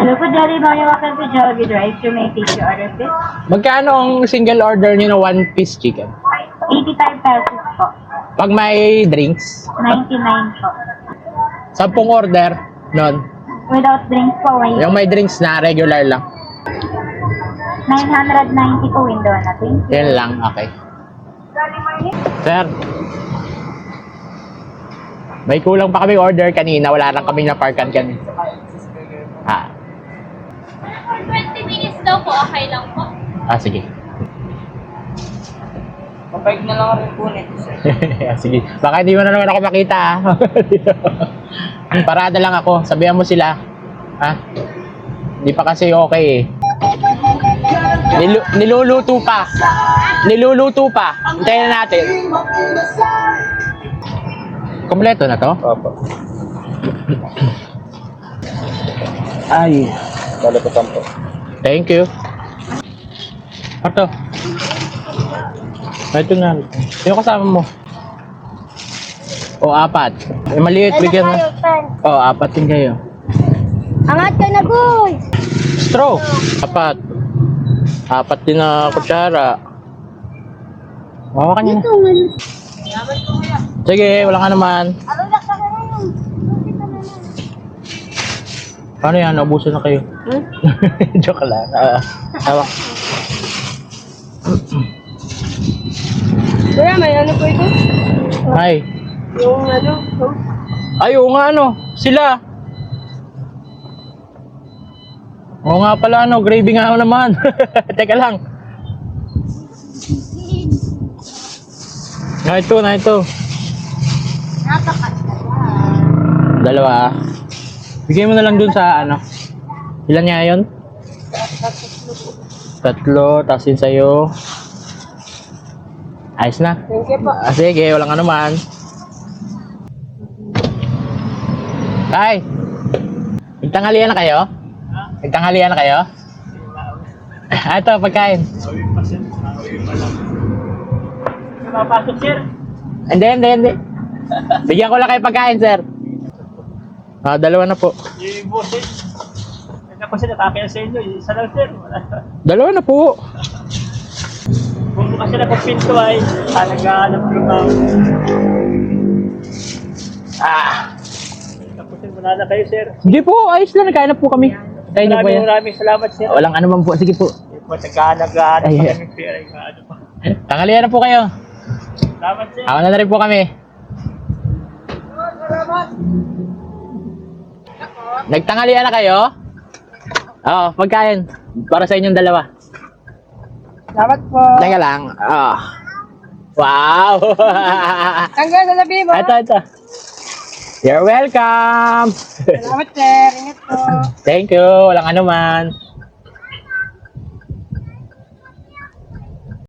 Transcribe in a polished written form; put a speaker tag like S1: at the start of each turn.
S1: Hello po, Jerry. Welcome to Jollibee Drive. You may take your order, please.
S2: Magkano ang single order niyo na one-piece chicken?
S1: 85 pesos po.
S2: Pag may drinks,
S1: 99 po.
S2: 10 order, nun.
S1: Without drinks po, wait.
S2: Yung may drinks na regular lang.
S1: 990 po window natin.
S2: Yan lang, okay. Sir, may kulang pa kami order kanina. Wala lang kami na-parkan kanina. Ah,
S3: 20 minutes daw po, okay lang po.
S2: sige.
S4: Kapag na lang rin po nito, sir.
S2: Sige. Baka hindi mo na naman ako makita, ah. Parada lang ako. Sabihan mo sila. Ha? Hindi pa kasi okay eh. Niluluto pa. Niluluto pa. Hintayin na natin. Kompleto na to?
S4: Opo.
S2: Ay.
S4: Balapatan po.
S2: Thank you. Ito. Ito na. Sino kasama mo? O, 4. Eh, maliit, bigyan mo. O, 4 din kayo.
S1: Angat ka na, boy!
S2: Straw. 4. 4 din na kutsara. Hawakan niyo na. Sige, wala ka naman. Paano yan? Naubusan na kayo. Joke lang. Hawak.
S1: Kuya, may ano po ito?
S2: Ay.
S1: Yung ano?
S2: Ay, oo nga ano. Sila. Oo nga pala ano. Gravy nga ako naman. Teka lang. Na ito, na ito. Dalawa. Bigay mo na lang dun sa ano. Ilan nga yun? 3. Tapos yun sa'yo. Ayos na.
S1: Thank you po.
S2: Sige, walang ano man. Tay! Nagtanghalian na kayo? Nagtanghalian na kayo? Ito, pagkain.
S4: Napasok, sir.
S2: Hindi. Bigyan ko lang kayo pagkain, sir. Dalawa na po.
S4: Yung boses. Kanya ko sila nakakaya sa inyo. Isa lang, sir.
S2: Dalawa na po.
S4: Kung bukas sila kung pinto ay nag-aanap ko na. Tapusin mo na kayo, sir.
S2: Hindi po, ayos lang. Nagkain na po kami. Tayo niyo po yan.
S4: Maraming salamat, sir.
S2: Walang ano man po. Sige po.
S4: Nag-aanap pa
S2: Ay,
S4: kami pera. Ano pa.
S2: Tanghalian na po kayo.
S4: Salamat, sir.
S2: Ako na rin po kami. Nagtanghalian na kayo? Oo, pagkain. Para sa inyong dalawa.
S1: Salamat po.
S2: Teka lang. Wow!
S1: Hanggang sa labi mo.
S2: Ito. You're welcome!
S1: Salamat, sir. Ingat po.
S2: Thank you. Walang ano man.